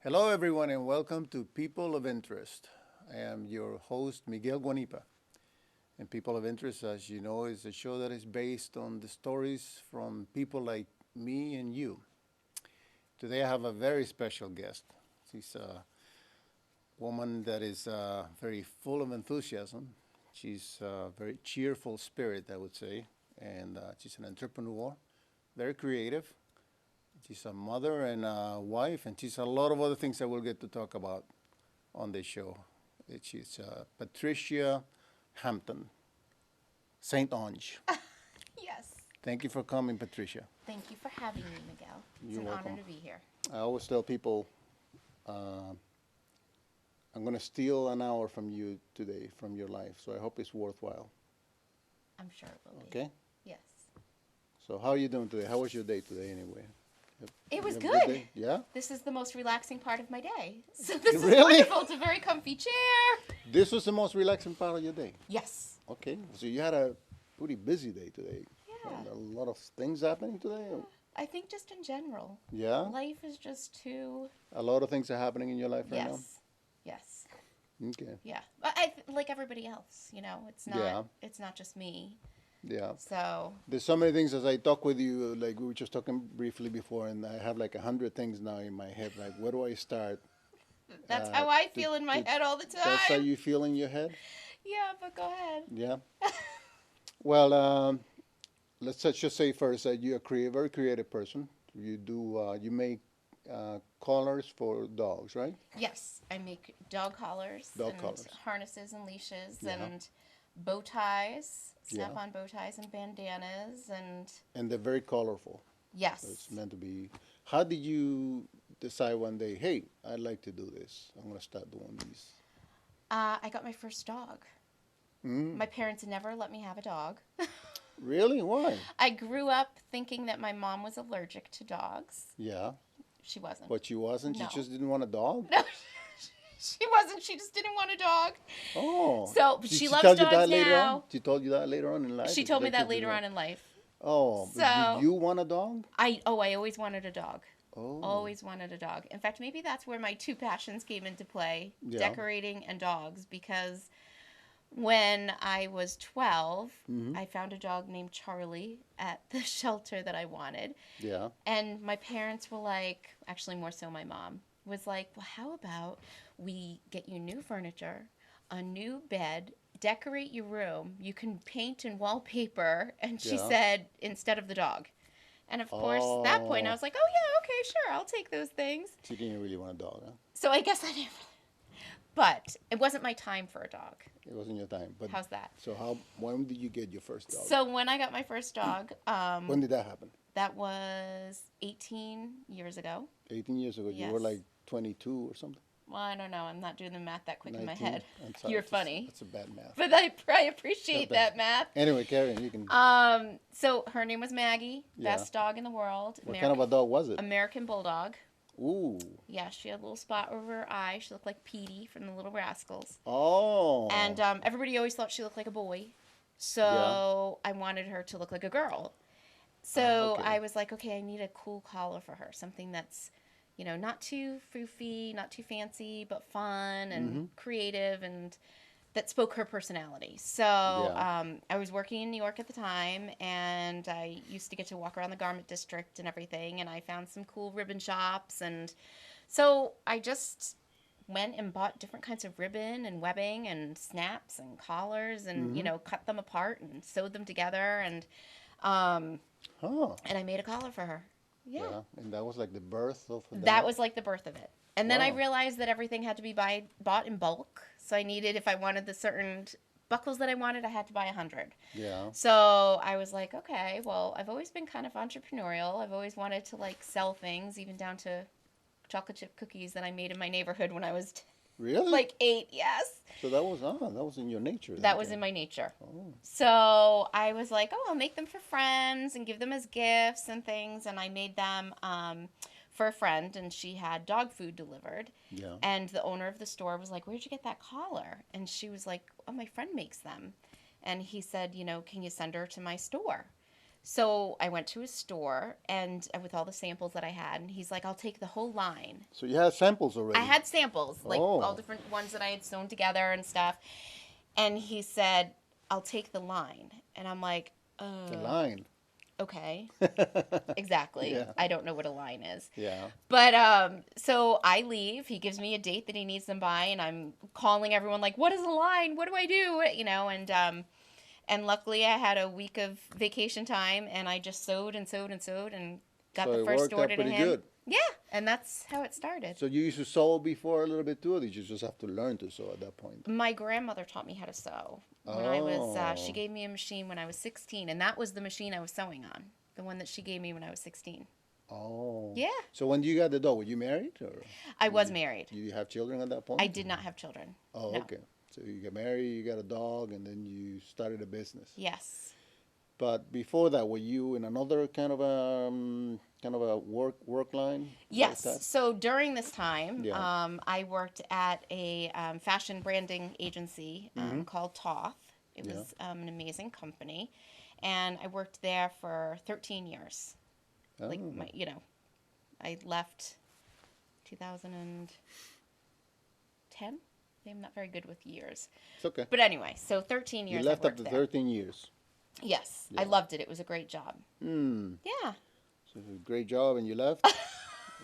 Hello, everyone, and welcome to People of Interest. I am your host, Miguel Guanipa. And People of Interest, as you know, is a show that is based on the stories from people like me and you. Today, I have a very special guest. She's a woman that is very full of enthusiasm. She's a very cheerful spirit, I would say. And she's an entrepreneur, very creative. She's a mother and a wife, and she's a lot of other things that we'll get to talk about on this show. She's Patricia Hampton, Saint Onge. Yes. Thank you for coming, Patricia. Thank you for having me, Miguel. It's You're an welcome. honor to be here. I always tell people I'm going to steal an hour from you today, from your life, so I hope it's worthwhile. I'm sure it will be. Okay? Yes. So, how are you doing today? How was your day today, anyway? It was You have a good. day? Yeah? This is the most relaxing part of my day. So this Really? is wonderful. It's a very comfy chair. This was the most relaxing part of your day. Yes. Okay, so you had a pretty busy day today. Yeah. And a lot of things happening today. I think just in general. Yeah, Life is just too. a lot of things are happening in your life right Yes. Yes. now. Okay. Yeah. But like everybody else, it's not. Yeah. It's not just me. Yeah, So. there's so many things as I talk with you. Like we were just talking briefly before, and I have like 100 things now in my head. Like, where do I start? That's how I feel in my th- head all the time. That's how you feel in your head. Yeah, but go ahead. Yeah. Well, just say first that you're a very creative person. You make collars for dogs, right? Yes, I make dog collars Dog and collars. harnesses and leashes Yeah. and bow ties, Yeah. snap-on bow ties and bandanas and And they're very colorful. yes. It's meant to be. How did you decide one day, hey, I'd like to do this? I'm going to start doing these. I got my first dog. Mm. My parents never let me have a dog. Really? Why? I grew up thinking that my mom was allergic to dogs. Yeah, She wasn't. but you wasn't? No. You just didn't want a dog? No, she wasn't. She just didn't want a dog. Oh. So, but Did she she loves tell you dogs that later on? now. She told you that later on in life? She told me That that you later didn't on in life. Oh, but So- did you want a dog? I always wanted a dog. Oh. Always wanted a dog. In fact, maybe that's where my two passions came into play, Yeah. decorating and dogs, because when I was 12, Mhm. I found a dog named Charlie at the shelter that I wanted. Yeah. And my parents were like, actually more so my mom, was like, well, how about we get you new furniture, a new bed, decorate your room, you can paint and wallpaper, and she Yeah. said, instead of the dog. And of course, at that point, I was like, oh, yeah, okay, sure, I'll take those things. She didn't really want a dog, huh? So I guess I didn't really. But it wasn't my time for a dog. It wasn't your time. But How's that? So when did you get your first dog? So when I got my first dog, When did that happen? that was 18 years ago. 18 years ago. You were Yes. like 22 or something. Well, I don't know. I'm not doing the math that quick in my 19? head. I'm sorry, You're that's- funny. That's a bad math. But I appreciate Not bad. that math. Anyway, Karen, you can. So her name was Maggie, Yeah. best dog in the world. What kind of a dog was it? American Bulldog. Ooh. Yeah, she had a little spot over her eye. She looked like Petey from the Little Rascals. Oh. And everybody always thought she looked like a boy. So I wanted her to look like a girl. So okay. I was like, okay, I need a cool collar for her. Something that's, not too foofy, not too fancy, but fun and creative and that spoke her personality. So Yeah. I was working in New York at the time, and I used to get to walk around the garment district and everything, and I found some cool ribbon shops. And so I just went and bought different kinds of ribbon and webbing and snaps and collars and, cut them apart and sewed them together. And Huh. I made a collar for her. Yeah. And that was like the birth of That was like the birth of it. And then I Wow. realized that everything had to be bought in bulk. So I needed, if I wanted the certain buckles that I wanted, I had to buy 100. Yeah. So I was like, okay, well, I've always been kind of entrepreneurial. I've always wanted to like sell things, even down to chocolate chip cookies that I made in my neighborhood when I was Really? like 8. Yes. So that was in your nature. then, That was Karen. in my nature. Oh. So I was like, oh, I'll make them for friends and give them as gifts and things. And I made them for a friend, and she had dog food delivered. Yeah. And the owner of the store was like, where'd you get that collar? And she was like, oh, my friend makes them. And he said, can you send her to my store? So I went to his store and with all the samples that I had, and he's like, "I'll take the whole line." So you had samples I already. had samples, like all Oh, different ones that I had sewn together and stuff. And he said, "I'll take the line." And I'm like, the line. okay, exactly. Yeah. I don't know what a line is. Yeah. But so I leave. He gives me a date that he needs them by, and I'm calling everyone like, "What is a line? What do I do?" You know, and luckily I had a week of vacation time, and I just sewed and sewed and sewed and got So the it first worked out order to pretty him. good. Yeah, and that's how it started. So you used to sew before a little bit too, or did you just have to learn to sew at that point? My grandmother taught me how to sew when I was. She Oh. gave me a machine when I was 16, and that was the machine I was sewing on. The one that she gave me when I was 16. Oh. Yeah, So when you got the dog, were you married or I did was married. you have children at that point? I did not have children. Oh, No. okay. So you got married, you got a dog, and then you started a business. Yes. But before that, were you in another kind of a work line like Yes. that? So during this time, Yeah. I worked at a fashion branding agency called Toth. It Yeah. was an amazing company, and I worked there for 13 years. Like Oh. I left 2010. I'm not very good with years, It's okay. but anyway, so 13 You years left I worked after there. 13 years. Yes, I Yeah. loved it. It was a great job. Hmm. Yeah. So great job, and you left.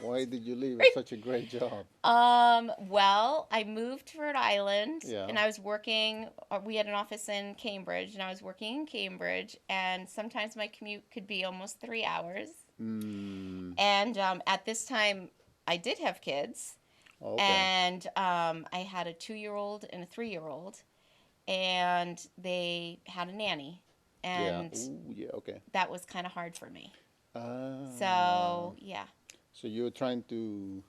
Why did you leave? It's such a great job. Well, I moved to Rhode Island Yeah. and I was working, we had an office in Cambridge and I was working in Cambridge and sometimes my commute could be almost 3 hours. Hmm. And at this time, I did have kids Okay. and I had a 2-year-old and a 3-year-old and they had a nanny Yeah. and Ooh, yeah. Okay. that was kind of hard for me. Ah. So, yeah. So you're trying to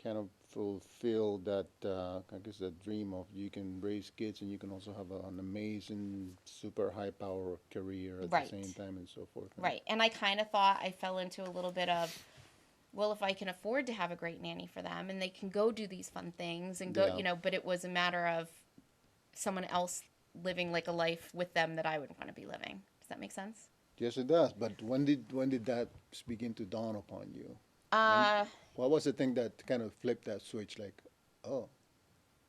kind of fulfill that, I guess, that dream of you can raise kids and you can also have an amazing, super high power career at Right. the same time and so forth. Right. And I kind of thought I fell into a little bit of, well, if I can afford to have a great nanny for them and they can go do these fun things and go, Yeah. but it was a matter of someone else living like a life with them that I would want to be living. Does that make sense? Yes, it does. But when did that begin to dawn upon you? Uh, What was the thing that kind of flipped that switch? Like, oh,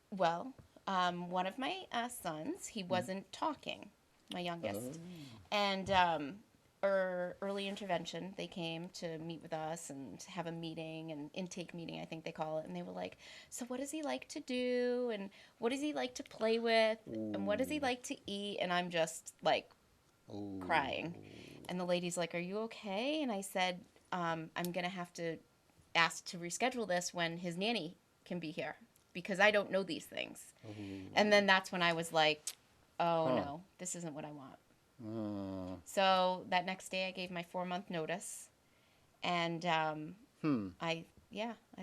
well, one of my sons, he wasn't talking, my youngest. And early intervention, they came to meet with us and have a meeting, an intake meeting, I think they call it. And they were like, so what does he like to do? And what does he like to play with? And what does he like to eat? And I'm just like oh, crying. And the lady's like, are you okay? And I said, I'm going to have to ask to reschedule this when his nanny can be here because I don't know these things. And then that's when I was like, oh Huh. no, this isn't what I want. uh, So that next day I gave my 4-month notice and I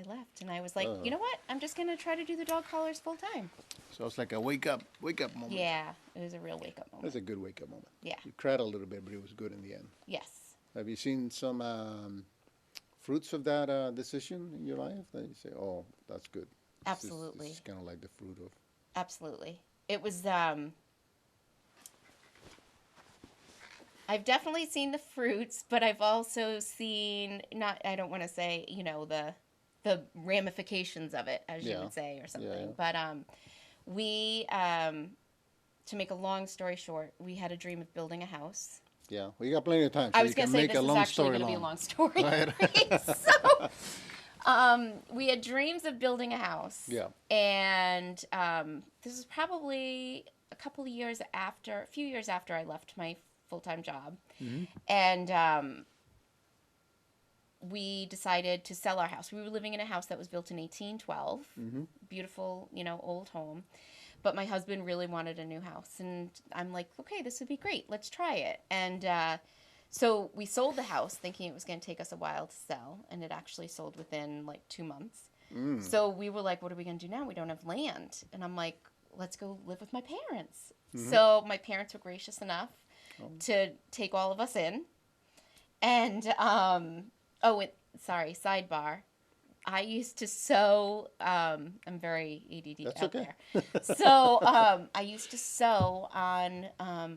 left and I was like, you know what? I'm just going to try to do the dog collars full time. So it's like a wake up moment. Yeah, it was a real wake up moment. That's a good wake up moment. Yeah. You cried a little bit, but it was good in the end. Yes. Have you seen some fruits of that decision in your life that you say, oh, that's good? Absolutely. It's kind of like the fruit of. Absolutely. It was I've definitely seen the fruits, but I've also seen I don't want to say, the ramifications of it, as you Yeah. would say, or something. Yeah. But we to make a long story short, we had a dream of building a house. Yeah, well, you got plenty of time, so I you was going can to say make this a is long actually story going to be a long. long story. Right. So, we had dreams of building a house. Yeah. And this is probably a few years after I left my full-time job. Mm-hmm. And we decided to sell our house. We were living in a house that was built in 1812. Mm-hmm. Beautiful, old home. But my husband really wanted a new house. And I'm like, okay, this would be great. Let's try it. And so we sold the house thinking it was going to take us a while to sell. And it actually sold within like 2 months. Mm. So we were like, what are we going to do now? We don't have land. And I'm like, let's go live with my parents. Mm-hmm. So my parents were gracious enough to take all of us in. And, sorry, sidebar. I used to sew, I'm very ADD That's out okay. there. So I used to sew on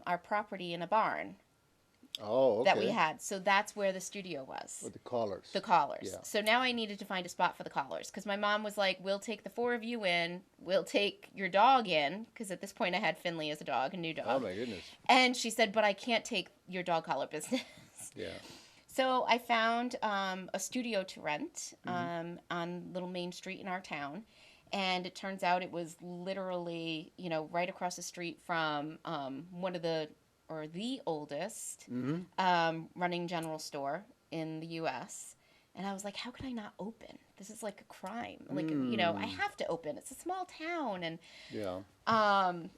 our property in a barn. Oh, that we okay. had. So that's where the studio was. With the collars. The collars. Yeah. So now I needed to find a spot for the collars because my mom was like, "We'll take the four of you in. We'll take your dog in," because at this point I had Finley as a dog, a new Oh dog. my goodness. And she said, "But I can't take your dog collar business." Yeah. So I found a studio to rent Mm-hmm. on Little Main Street in our town. And it turns out it was literally, right across the street from one of the oldest Mm-hmm. running general store in the U.S. And I was like, how can I not open? This is like a crime. Like, I Mm. have to open. It's a small town. And Yeah.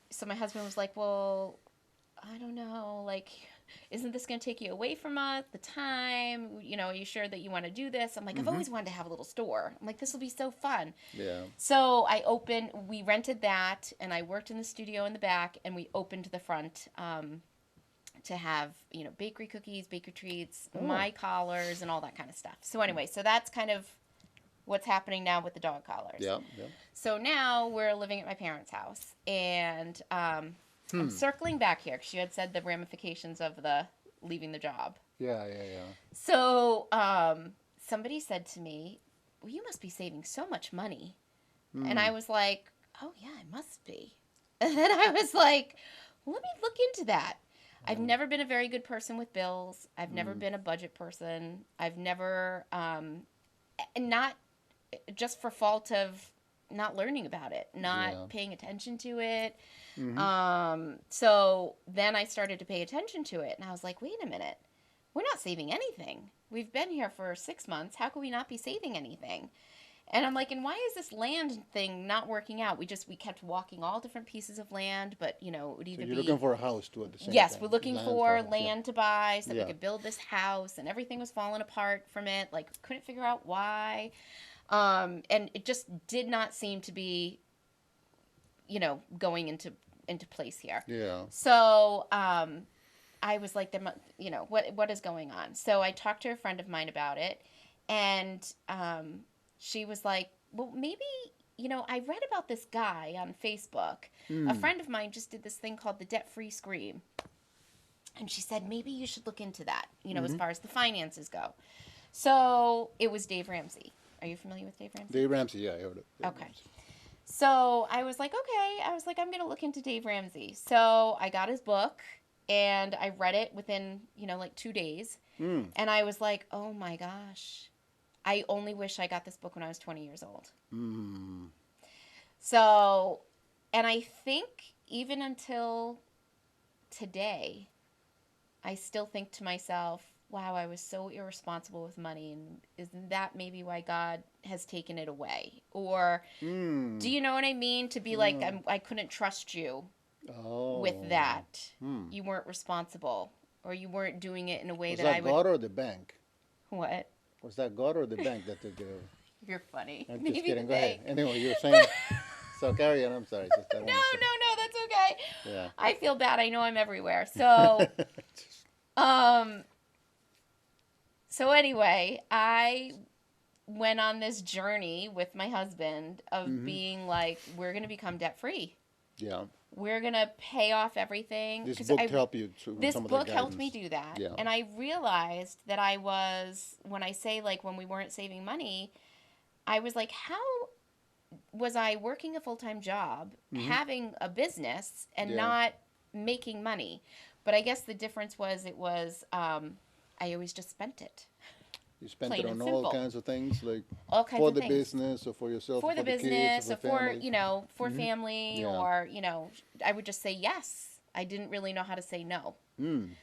so my husband was like, well, I don't know, like, isn't this going to take you away from us, the time? Are you sure that you want to do this? I'm like, I've Mm-hmm. always wanted to have a little store. I'm like, this will be so fun. Yeah. So we rented that, and I worked in the studio in the back, and we opened the front to have, bakery cookies, bakery treats, Oh. my collars, and all that kind of stuff. So anyway, so that's kind of what's happening now with the dog collars. Yeah. Yeah. So now we're living at my parents' house, and I'm circling back here because you had said the ramifications of the leaving the job. Yeah. Yeah. Yeah. So somebody said to me, well, you must be saving so much money. And I was like, oh, yeah, I must be. And then I was like, well, let me look into that. I've never been a very good person with bills. I've never been a budget person. I've never, and not just for fault of not learning about it, not Yeah. paying attention to it. Mm-hmm. So then I started to pay attention to it, and I was like, wait a minute, we're not saving anything. We've been here for 6 months. How could we not be saving anything? And I'm like, and why is this land thing not working out? We kept walking all different pieces of land, but it would So either you're be looking for a house too at the same yes, time. we're looking Land for a house, land to buy so that Yeah. we could build this house, and everything was falling apart from it. Like, couldn't figure out why. And it just did not seem to be, going into place here. Yeah. So I was like, what is going on? So I talked to a friend of mine about it, and she was like, well, maybe, I read about this guy on Facebook. A friend of mine just did this thing called the Debt-Free Scream. And she said, maybe you should look into that, as far as the finances go. So it was Dave Ramsey. Are you familiar with Dave Ramsey? Dave Ramsey. Yeah, I heard it. Dave Okay. Ramsey. So I was like, okay. I was like, I'm going to look into Dave Ramsey. So I got his book, and I read it within, like 2 days. Mm. And I was like, oh my gosh. I only wish I got this book when I was 20 years old. Mm. So, and I think even until today, I still think to myself, wow, I was so irresponsible with money, and isn't that maybe why God has taken it away? Or Mm. do you know what I mean? To be like, I couldn't trust you Oh. with that. Hmm. You weren't responsible, or you weren't doing it in a way Was that that I would. God or the bank? What? Was that God or the bank that took the? You're funny. I'm Maybe just kidding. the Go ahead. bank. Anyway, you were saying. So carry on. I'm sorry. Just, I don't No, wanna no, that's okay. say- Yeah. I feel bad. I know I'm everywhere. So, um, so anyway, I went on this journey with my husband of being like, we're going to become debt free. Yeah. We're going to pay off everything. This 'Cause book I- helped you to This some of book the helped me guidance. do that. Yeah. And I realized that I was, when I say like when we weren't saving money, I was like, how was I working a full-time job, having a business, and Yeah. not making money? But I guess the difference was I always just spent it. You spent plain it on and all simple. kinds of things, like All kinds for of the things. business or for yourself, For or the for the business, kids, or or for for, family. for family, Yeah. or, I would just say yes. I didn't really know how to say no. Mm.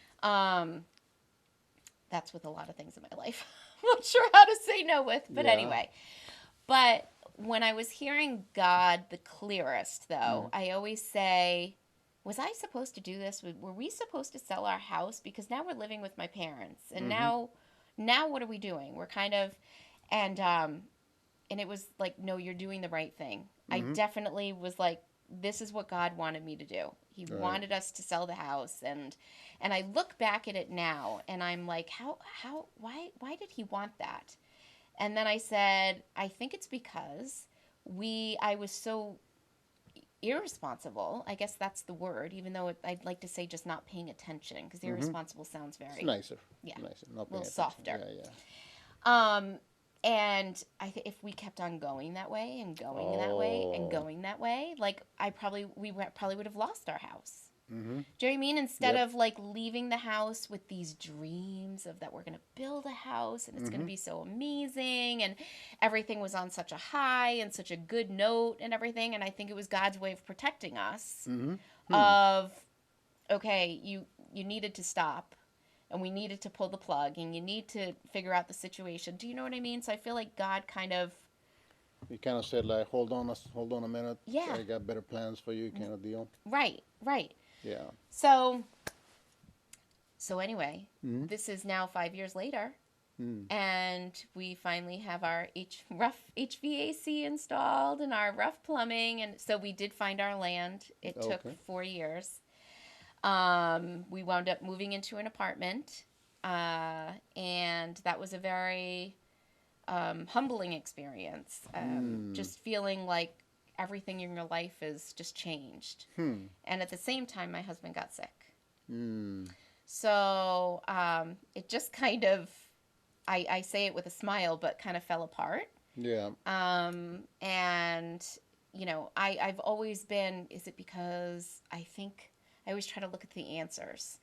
That's with a lot of things in my life. I'm not sure how to say no with, but Yeah. anyway. But when I was hearing God the clearest, though, I always say, was I supposed to do this? Were we supposed to sell our house? Because now we're living with my parents, and now what are we doing? We're kind of, and it was like, no, you're doing the right thing. I definitely was like, this is what God wanted me to do. He Right. wanted us to sell the house, and I look back at it now, and I'm like, why did he want that? And then I said, I think it's because I was so irresponsible. I guess that's the word, even though I'd like to say just not paying attention, because irresponsible sounds It's very, nicer. yeah, Nicer. Not a little paying attention. softer. Yeah, yeah. And if we kept on going that way and going that way and going that way, like we probably would have lost our house. Mm-hmm. Do you know what I mean? Instead Yep. of like leaving the house with these dreams of that we're going to build a house and it's going to be so amazing and everything was on such a high and such a good note and everything. And I think it was God's way of protecting us of, okay, you needed to stop and we needed to pull the plug and you need to figure out the situation. Do you know what I mean? So I feel like God kind of, He kind of said like, hold on a minute. Yeah. I got better plans for you, kind of deal. right. Yeah. So anyway, this is now 5 years later, and we finally have our rough HVAC installed and our rough plumbing, and so we did find our land. It took 4 years. We wound up moving into an apartment, and that was a very humbling experience. Just feeling like everything in your life is just changed. And at the same time, my husband got sick. So it just kind of, I say it with a smile, but kind of fell apart. Yeah. And, you know, I've always been, is it because I always try to look at the answers.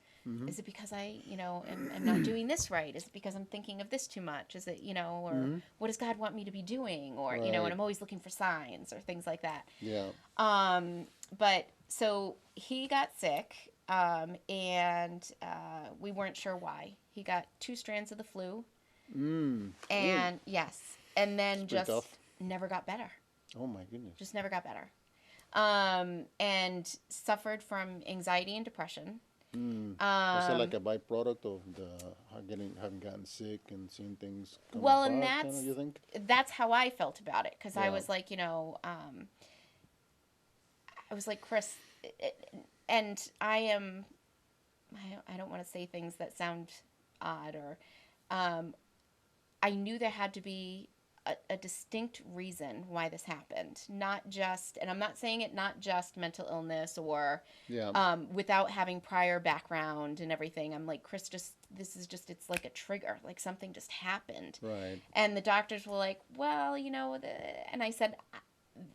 Is it because I, am not doing this right? Is it because I'm thinking of this too much? Is it, or what does God want me to be doing? Or, and I'm always looking for signs or things like that. Yeah. But so he got sick, and we weren't sure why. He got 2 strands of the flu. And yes, and then just never got better. Oh my goodness. Just never got better. And suffered from anxiety and depression. Was it like a byproduct of having gotten sick and seeing things come well, apart, and that's kind of, you think? that's how I felt about it, because I Yeah. was like, I was like, Chris, and I don't want to say things that sound odd, or I knew there had to be a distinct reason why this happened. Not just, and I'm not saying it not just mental illness or without having prior background and everything. I'm like, Chris, it's like a trigger, like something just happened. Right. And the doctors were like, well, and I said,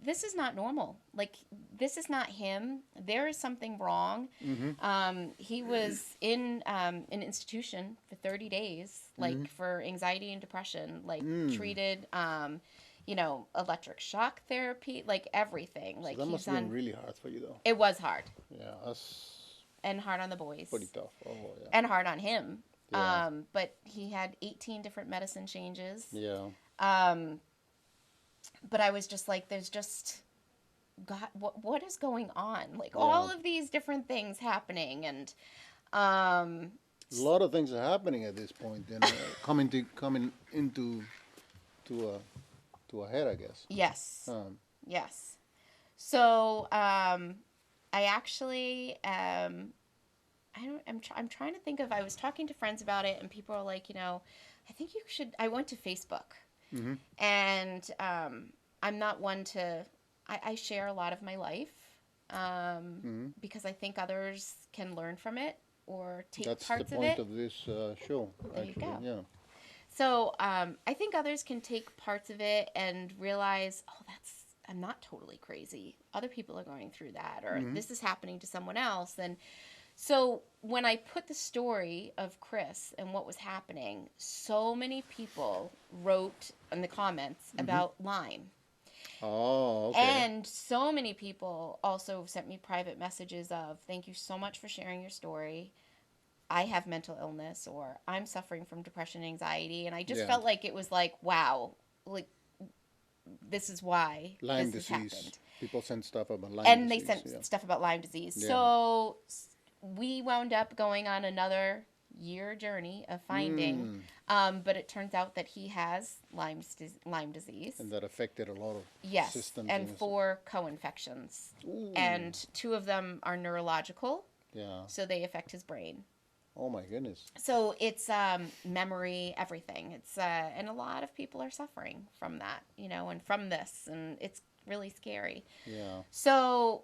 this is not normal. Like, this is not him. There is something wrong. He was in an institution for 30 days, like for anxiety and depression, like treated, electric shock therapy, like everything. Like, So that must have been really hard for you, though. It was hard. Yeah, that's and hard on the boys. Pretty tough. Oh, yeah. And hard on him. Yeah. But he had 18 different medicine changes. Yeah. But I was just like, there's just, God, what is going on? Like, all of these different things happening, and a lot of things are happening at this point, and coming into a head, I guess. Yes. Yes. So I actually I'm trying to think of, I was talking to friends about it, and people are like, I think you should. I went to Facebook. And I'm not one to, I share a lot of my life because I think others can learn from it or take parts of it. That's the point of this show, There actually. you go. Yeah. So I think others can take parts of it and realize, I'm not totally crazy. Other people are going through that, or this is happening to someone else. And so when I put the story of Chris and what was happening, so many people wrote in the comments about Lyme. Oh, okay. And so many people also sent me private messages of, thank you so much for sharing your story. I have mental illness, or I'm suffering from depression and anxiety. And I just felt like it was like, wow, like, this is why Lyme this disease. has happened. People sent stuff about Lyme and disease. they sent stuff about Lyme disease. Yeah. So we wound up going on another year journey of finding, but it turns out that he has Lyme disease. And that affected a lot of systems. And 4 co-infections. Ooh. And 2 of them are neurological, so they affect his brain. Oh my goodness. So it's memory, everything. It's and a lot of people are suffering from that, and from this, and it's really scary. Yeah. So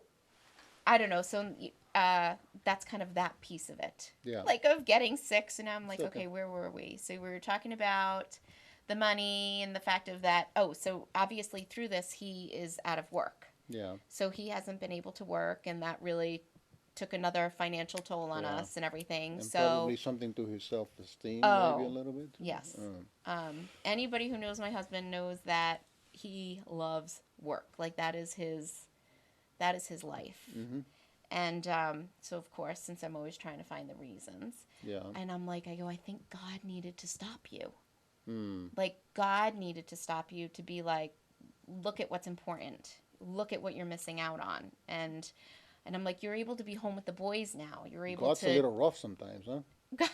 I don't know. So that's kind of that piece of it. Yeah. Like of getting sick. So now I'm like, It's okay. okay, where were we? So we were talking about the money and the fact of that. Oh, so obviously through this, he is out of work. Yeah. So he hasn't been able to work, and that really took another financial toll on Yeah. us and everything. And So, probably something to his self-esteem, maybe a oh, little bit. yes. Um, Anybody who knows my husband knows that he loves work. Like that is his life. mm-hmm. And so, of course, since I'm always trying to find the reasons, Yeah. and I'm like, I think God needed to stop you. Mm. Like, God needed to stop you to be like, look at what's important. Look at what you're missing out on. And I'm like, you're able to be home with the boys now. You're able God's to. a little rough sometimes, huh?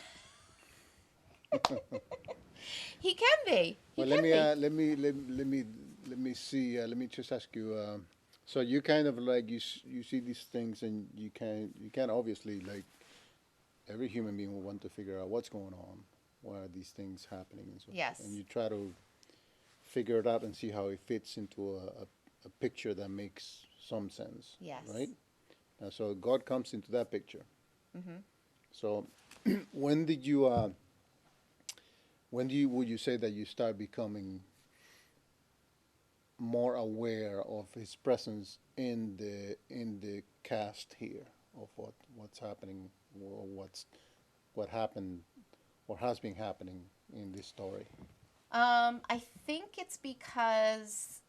He can be. He Well, can be. let me see. Let me just ask you. So you kind of like you see these things, and you can obviously, like every human being will want to figure out what's going on, why are these things happening, and so. Yes. And you try to figure it out and see how it fits into a picture that makes some sense. Yes. Right. So God comes into that picture. Mm-hmm. So when did you? Would you say that you start becoming more aware of his presence in the cast here of what's happening, or what happened or has been happening in this story? I think it's because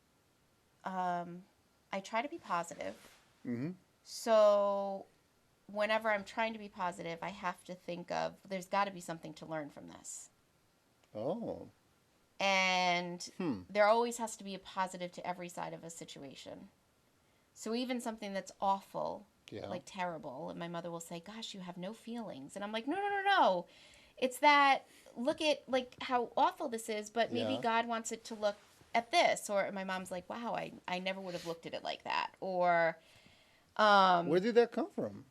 I try to be positive. Mm-hmm. So whenever I'm trying to be positive, I have to think of there's got to be something to learn from this. Oh. And there always has to be a positive to every side of a situation. So even something that's awful, Yeah. like terrible, and my mother will say, "Gosh, you have no feelings." And I'm like, "No, no, no, no. It's that look at like how awful this is, but maybe Yeah. God wants it to look at this." Or my mom's like, "Wow, I never would have looked at it like that." Or Where did that come from?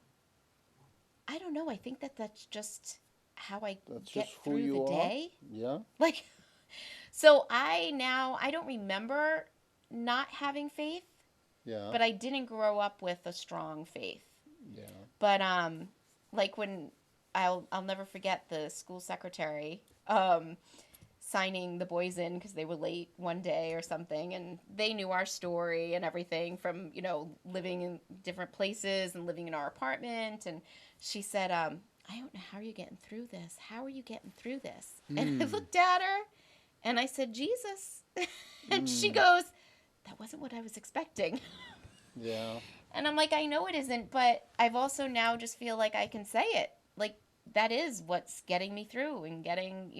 I don't know. I think that's just how I That's get just who through you the are. day. Yeah. Like, so I don't remember not having faith, Yeah. but I didn't grow up with a strong faith. Yeah. But like when I'll never forget the school secretary signing the boys in because they were late one day or something, and they knew our story and everything from living in different places and living in our apartment, and she said, "I don't know how you're getting through this. How are you getting through this?" And I looked at her and I said, "Jesus," and she goes, "That wasn't what I was expecting." Yeah. And I'm like, I know it isn't, but I've also now just feel like I can say it. Like, that is what's getting me through and getting.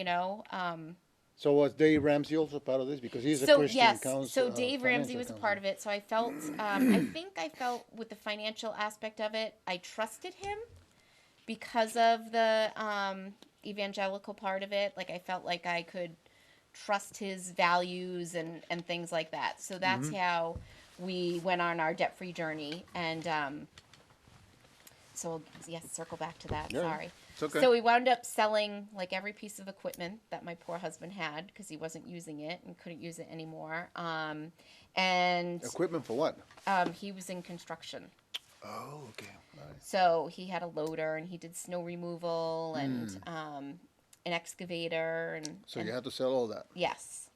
So was Dave Ramsey also part of this, because he's a So, Christian yes. counsel? So, Dave Ramsey was a part of it. So, I felt, I think I felt with the financial aspect of it, I trusted him because of the evangelical part of it. Like, I felt like I could trust his values and things like that. So, that's how we went on our debt-free journey. And so, yes, circle back to that. Yeah, Sorry. it's okay. So we wound up selling like every piece of equipment that my poor husband had because he wasn't using it and couldn't use it anymore. And Equipment for what? he was in construction. Oh, okay. All right. So he had a loader and he did snow removal and an excavator. So you had to sell all that. Yes.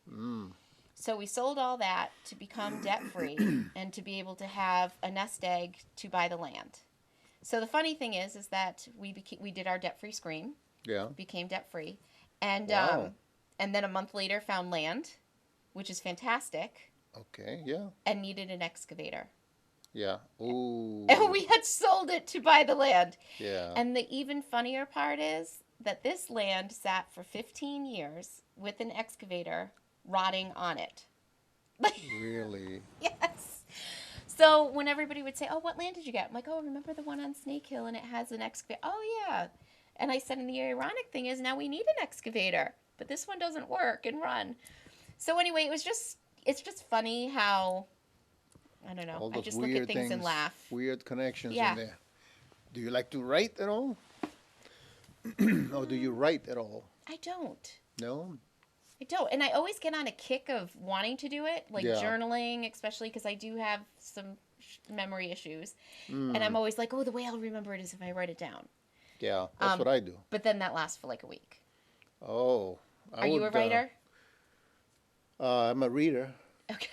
So we sold all that to become debt-free and to be able to have a nest egg to buy the land. So the funny thing is that we did our debt-free scream, Yeah. became debt-free, and Wow. and then a month later found land, which is fantastic, Okay. Yeah. and needed an excavator. Yeah. Ooh. And we had sold it to buy the land. Yeah. And the even funnier part is that this land sat for 15 years with an excavator rotting on it. Really? Yes. So when everybody would say, "Oh, what land did you get?" I'm like, "Oh, remember the one on Snake Hill and it has an excavator?" "Oh, yeah." And I said, and the ironic thing is now we need an excavator, but this one doesn't work and run. So anyway, it's just funny how, I don't know, All I those just look weird at things and laugh. weird connections Yeah. in there. Do you like to write at all? Or do you write at all? I don't. No? I don't. And I always get on a kick of wanting to do it, like Yeah. journaling, especially because I do have some memory issues, and I'm Mm. always like, oh, the way I'll remember it is if I write it down. Yeah, that's Um, what I do. but then that lasts for like a week. Oh, I Are you a would. writer? I'm a reader. Okay.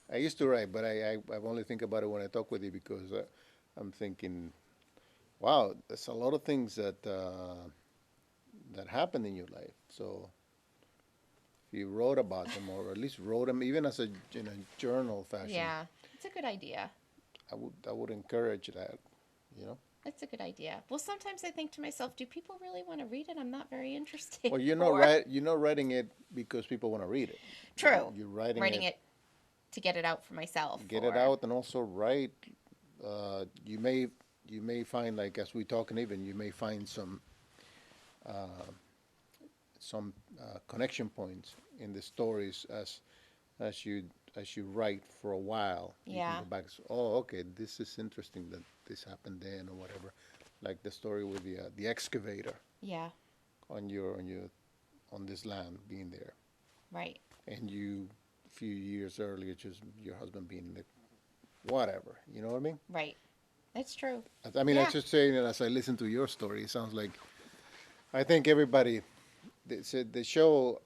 I used to write, but I only think about it when I talk with you because I'm thinking, wow, there's a lot of things that happened in your life. So if you wrote about them, or at least wrote them, even as a in a journal fashion, Yeah, it's a good idea. I would encourage that. You know. It's a good idea. Well, sometimes I think to myself, do people really want to read it? I'm not very interested. Well, Or you're not writing it because people want to read it. true, You're writing writing it, it to get it out for myself. get it Or out, and also write. Uh, you may you may find, like as we talking, even you may find some connection points in the stories as you as you write for a while. You can yeah, go back. Oh, okay, this is interesting that this happened then or whatever. Like the story with the excavator yeah, on on this land being there, right, and you a few years earlier just your husband being the whatever. You know what I mean? right. That's true. I mean, I Yeah. should say that as I listen to your story, it sounds like I think everybody. The show.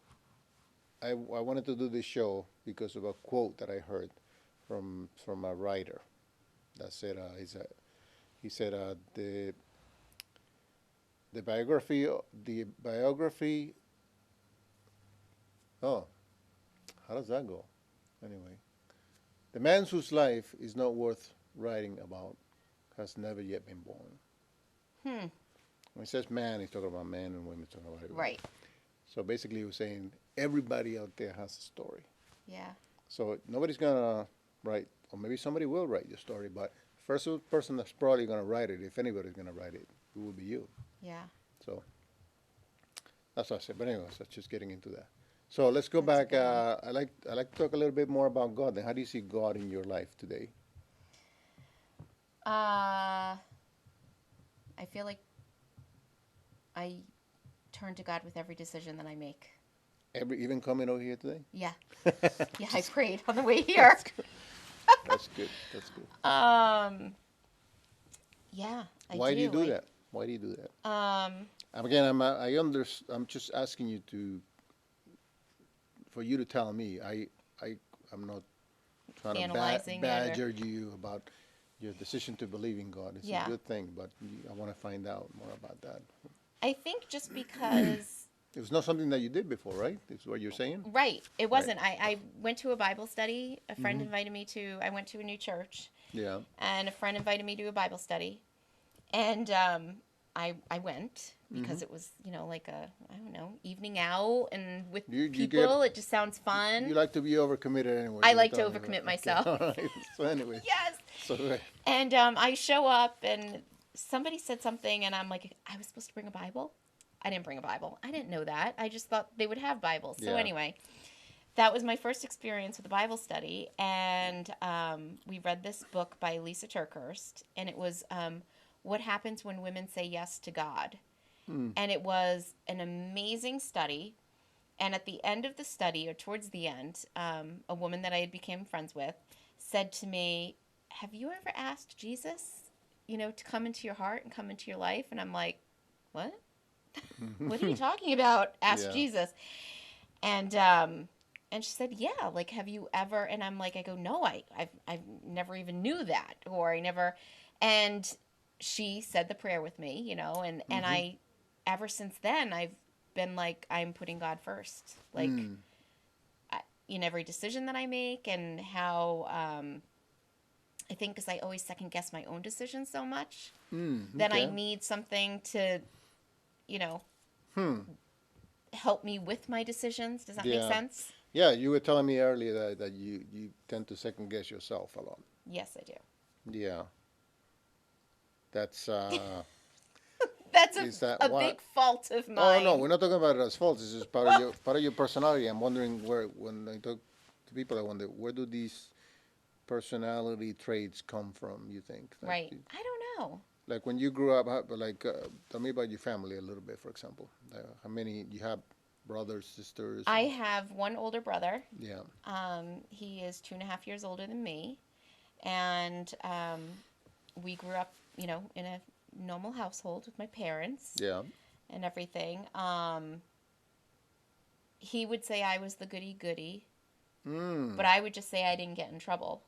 I wanted to do this show because of a quote that I heard from a writer that said he said the biography. Oh, how does that go? Anyway, the man whose life is not worth writing about has never yet been born. Hmm. When he says man, he's talking about men and women, he's talking about everybody. Right. So basically, he was saying everybody out there has a story. Yeah. So nobody's gonna write, or maybe somebody will write your story, but first person that's probably gonna write it, if anybody's gonna write it, it will be you. Yeah. So that's what I said. But anyways, that's just getting into that. So let's go That's a back. good one. I like to talk a little bit more about God. Then, how do you see God in your life today? Uh, I feel like I turn to God with every decision that I make. Even coming over here today? Yeah. Yeah, I prayed on the way here. That's good. That's good. Um, yeah, I Why do you do. do that? Why do you do that? Um, Again, I'm just asking you for you to tell me. I'm not trying to analyzing it or badger you about your decision to believe in God. It's a yeah. good thing, but I want to find out more about that. I think just because It was not something that you did before, right? Is what you're saying? right, it Right. wasn't. I went to a Bible study. A friend Mm-hmm. invited me to. I went to a new church, Yeah. and a friend invited me to a Bible study, and I went because it was like a I don't know evening out and with You get people. It just sounds fun. you like to be overcommitted anyway. I you like to told me, right? overcommit Okay. myself. All right. So anyway, Yes. so And I show up and somebody said something and I'm like, I was supposed to bring a Bible. I didn't bring a Bible. I didn't know that. I just thought they would have Bibles. So yeah. anyway, that was my first experience with a Bible study. And we read this book by Lisa Turkhurst. And it was What Happens When Women Say Yes to God. Mm. And it was an amazing study. And at the end of the study, or towards the end, a woman that I had become friends with said to me, have you ever asked Jesus, to come into your heart and come into your life? And I'm like, what? What are you talking about? Ask Yeah. Jesus. And she said, yeah, like, have you ever? And I'm like, I go, no, I've never even knew that, or I never. And she said the prayer with me, and I, ever since then, I've been like, I'm putting God first, like, Mm. in every decision that I make, and how I think because I always second guess my own decisions so much, then I Okay. need something to, you know, Hmm. help me with my decisions. Does that make Yeah. sense? Yeah. You were telling me earlier that you tend to second guess yourself a lot. Yes, I do. Yeah. That's That's is that a what? big fault of Oh mine. no, we're not talking about it as faults. It's just part of your personality. I'm wondering when I talk to people, I wonder where do these personality traits come from? You think? Right. I don't know. Like when you grew up, tell me about your family a little bit. For example, how many you have brothers, sisters? I have one older brother. Yeah. He is 2.5 years older than me. And we grew up, in a normal household with my parents Yeah. and everything. He would say I was the goody goody, but Mm. I would just say I didn't get in trouble.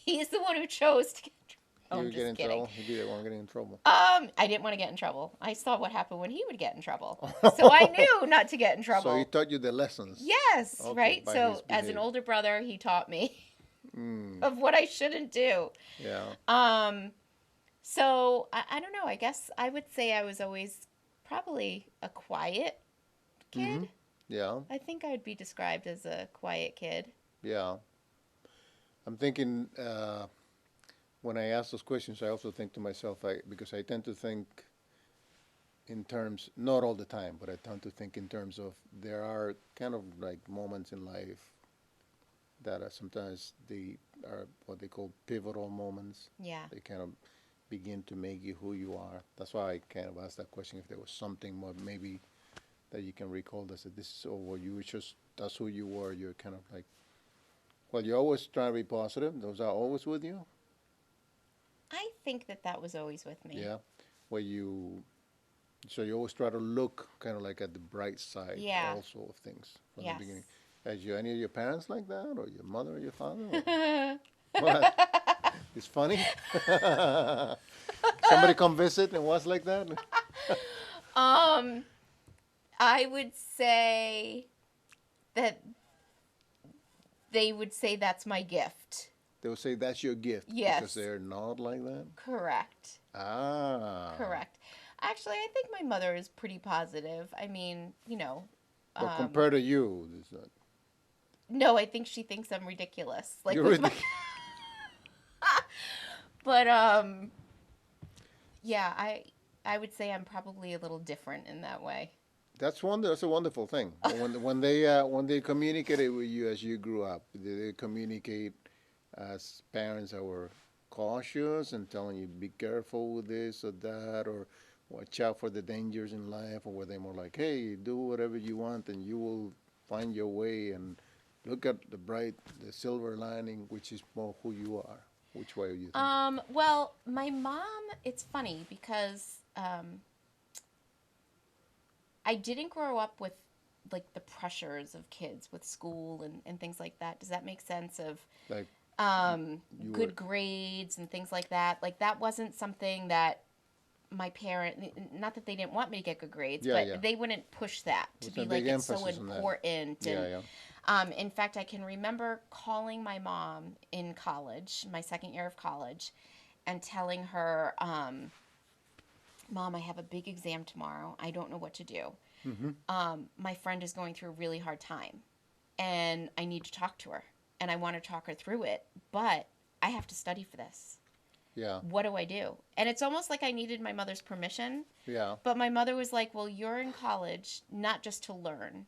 He's the one who chose to get in trouble. Oh, You I'm would get just in kidding. trouble. He'd be the one getting in trouble. I didn't want to get in trouble. I saw what happened when he would get in trouble. So I knew not to get in So he trouble. taught you the lessons. Yes, Okay, right? by his So as an behavior. older brother, he taught me Mm. of what I shouldn't do. Yeah. Um, so I don't know. I guess I would say I was always probably a quiet Mm-hmm. kid. Yeah. I think I would be described as a quiet kid. Yeah. I'm thinking when I ask those questions, I also think to myself, because I tend to think in terms, not all the time, but I tend to think in terms of there are kind of like moments in life that are sometimes they are what they call pivotal moments. Yeah. They kind of begin to make you who you are. That's why I kind of asked that question if there was something more maybe that you can recall that said this is or you were just that's who you were. You're kind of like well, you always try to be positive. Those are always with you. I think that was always with me. Yeah. Where you so you always try to look kind of like at the bright side Yeah. also of things from the Yes. beginning. As you any of your parents like that, or your mother or your father? Or what? It's funny. Somebody come visit and was like that. um, I would say that they would say that's my gift. They would say that's your gift Yes. because they're not like that. Correct. Ah. Correct. Actually, I think my mother is pretty positive. I mean, But compared to you, it's not. no, I think she thinks I'm ridiculous. Like You're with my, ridiculous. but yeah, I would say I'm probably a little different in that way. That's a wonderful thing. When they communicated with you as you grew up, did they communicate as parents that were cautious and telling you be careful with this or that or watch out for the dangers in life, or were they more like, hey, do whatever you want and you will find your way and look at the silver lining, which is more who you are? Which way are you thinking? Well, my mom, it's funny because I didn't grow up with like the pressures of kids with school and things like that. Does that make sense of Like you were, good grades and things like that? Like that wasn't something that my not that they didn't want me to get good grades, yeah, but yeah. they wouldn't push that to There's be a big like it's so emphasis on that. important. Yeah, And yeah. in fact, I can remember calling my mom in college, my second year of college, and telling her, Mom, I have a big exam tomorrow. I don't know what to do. Mm-hmm. My friend is going through a really hard time, and I need to talk to her, and I want to talk her through it, but I have to study for this. Yeah, What do I do? And it's almost like I needed my mother's permission, yeah. but my mother was like, "Well, you're in college not just to learn,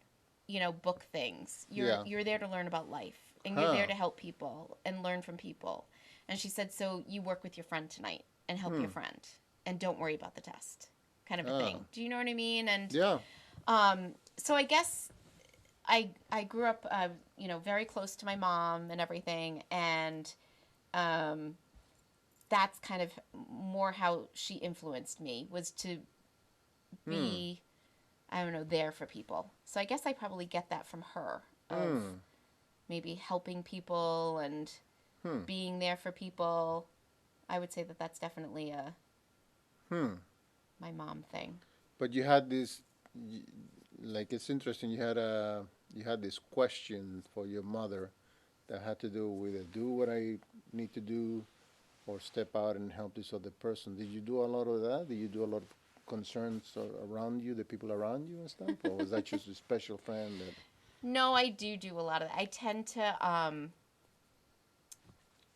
book things. You're Yeah. you're there to learn about life, and you're Huh. there to help people and learn from people." And she said, "So you work with your friend tonight and help your Hmm. friend, and don't worry about the test." Kind of a Ah. thing. Do you know what I mean? And Yeah. so I guess I grew up, very close to my mom and everything, and um, that's kind of more how she influenced me was to Hmm. be, I don't know, there for people. So I guess I probably get that from her of Hmm. maybe helping people and Hmm. being there for people. I would say that that's definitely a Hmm. my mom thing. But you had this, y- like it's interesting. You had this question for your mother that had to do with do what I need to do or step out and help this other person. Did you do a lot of that? Did you do a lot of concerns around you, the people around you and stuff, or was that just a special friend that No, I do a lot of that. I tend to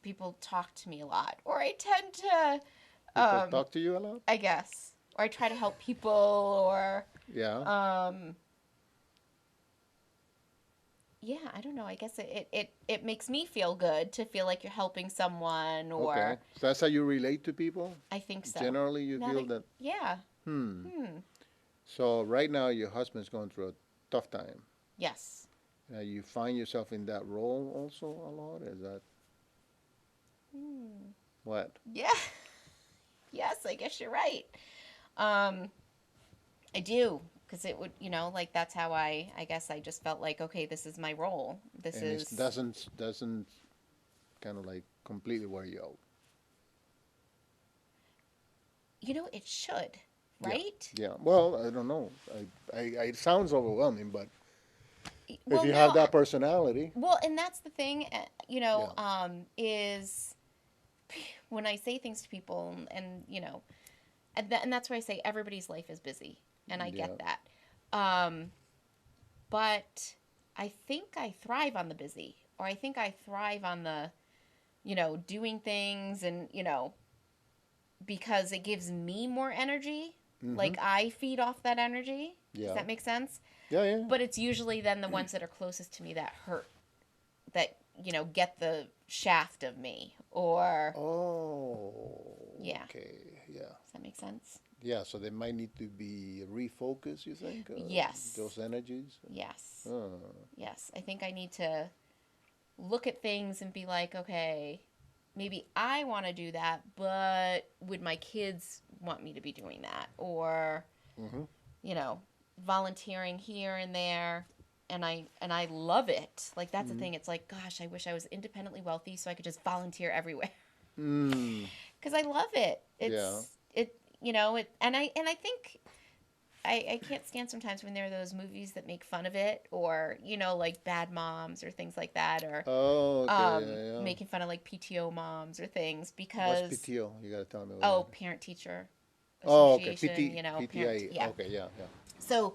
people talk to me a lot, or I tend to people talk to you a lot? I guess, or I try to help people, or Yeah. um, yeah, I don't know. I guess it makes me feel good to feel like you're helping someone, Okay. or So that's how you relate to people. I think so. Generally, you Now feel that, that. yeah, Hmm. hmm, So right now, your husband's going through a tough time. yes, You find yourself in that role also a lot. Is that What? Yeah. Yes, I guess you're right. Um, I do, because it would, like that's how I guess I just felt like, okay, this is my role. This And it is, doesn't kind of like completely wear you out. it should, Yeah. right? Yeah. Well, I don't know. It sounds overwhelming, but if Well, you no, have that personality, well, and that's the thing, yeah. is when I say things to people, and that's why I say everybody's life is busy, and I Yeah. get that. Um, but I think I thrive on the busy, or I think I thrive on the, doing things, and, because it gives me more energy. Mm-hmm. Like I feed off that energy. Does Yeah. that make sense? Yeah. Yeah. But it's usually then the ones that are closest to me that hurt, that, get the shaft of me, or, Oh, yeah. okay. Yeah. Does that make sense? Yeah. So they might need to be refocused, you think? Yes. Those energies? Yes. Uh, Yes. I think I need to look at things and be like, okay, maybe I want to do that, but would my kids want me to be doing that? Or, mm-hmm. you know, volunteering here and there. And I love it. Like that's the Mm-hmm. thing. It's like, gosh, I wish I was independently wealthy so I could just volunteer everywhere. Mm. Cuz I love it. Yeah. And I think I can't stand sometimes when there are those movies that make fun of it, or like Bad Moms or things like that, or Oh, okay. Yeah. Yeah. making fun of like PTO moms or things, What's because PTO? You gotta tell me what that oh, is. parent teacher Oh, okay. association, parent, PTIA. yeah. Okay. Yeah. Yeah. So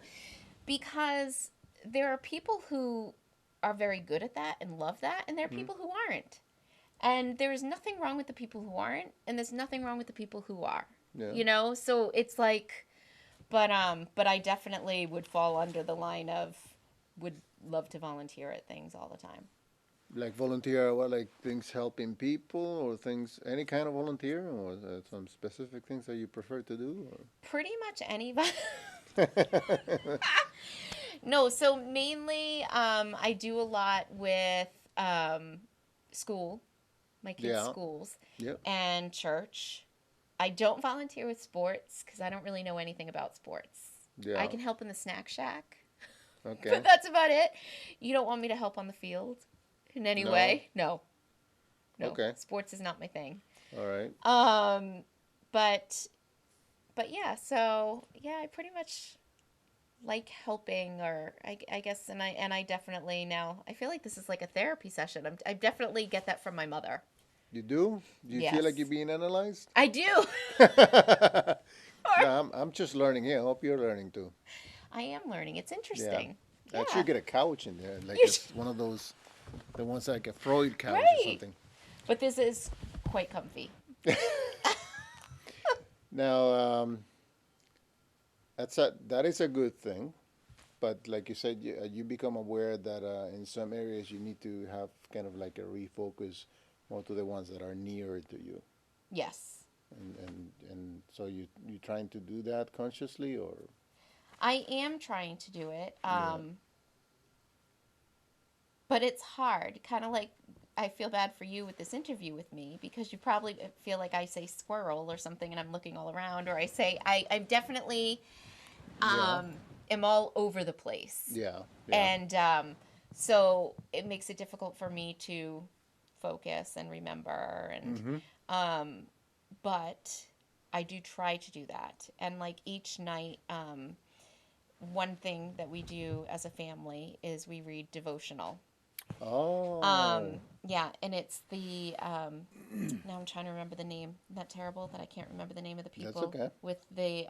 because there are people who are very good at that and love that, and there are Mm-hmm. people who aren't. And there's nothing wrong with the people who aren't, and there's nothing wrong with the people who are. Yeah. So it's like, but I definitely would fall under the line of would love to volunteer at things all the time. Like volunteer, what, like things helping people or things, any kind of volunteer, or some specific things that you prefer to do? Pretty much anybody. Or? No, so mainly I do a lot with school, my kids' Yeah. schools, Yeah. and church. I don't volunteer with sports because I don't really know anything about sports. I Yeah. can help in the snack shack, but Okay. that's about it. You don't want me to help on the field in any No. way? No, no. Okay. Sports is not my thing. All right. Um, but yeah. So yeah, I pretty much like helping, or I guess, and I definitely now I feel like this is like a therapy session. I definitely get that from my mother. You do? Do you feel like you're Yes, being analyzed? I do. No, Or I'm just learning here. I hope you're learning too. I am learning. It's Yeah. interesting. I Yeah. should get a couch in there, like You it's one of those, the ones like a Freud couch or right. something. But this is quite comfy. Now, that is a good thing, but like you said, you become aware that in some areas you need to have kind of like a refocus more to the ones that are nearer to you, Yes. and so you trying to do that consciously, or I am trying to do it. yeah. But it's hard. Kind of like I feel bad for you with this interview with me, because you probably feel like I say squirrel or something and I'm looking all around, or I definitely Yeah. um, am all over the place. Yeah. Yeah. And so it makes it difficult for me to focus and remember. And Mm-hmm. um, but I do try to do that. And like each night, one thing that we do as a family is we read devotional. Oh, Yeah, and it's the now I'm trying to remember the name. Isn't that terrible that I can't remember the name of the that's people okay. with the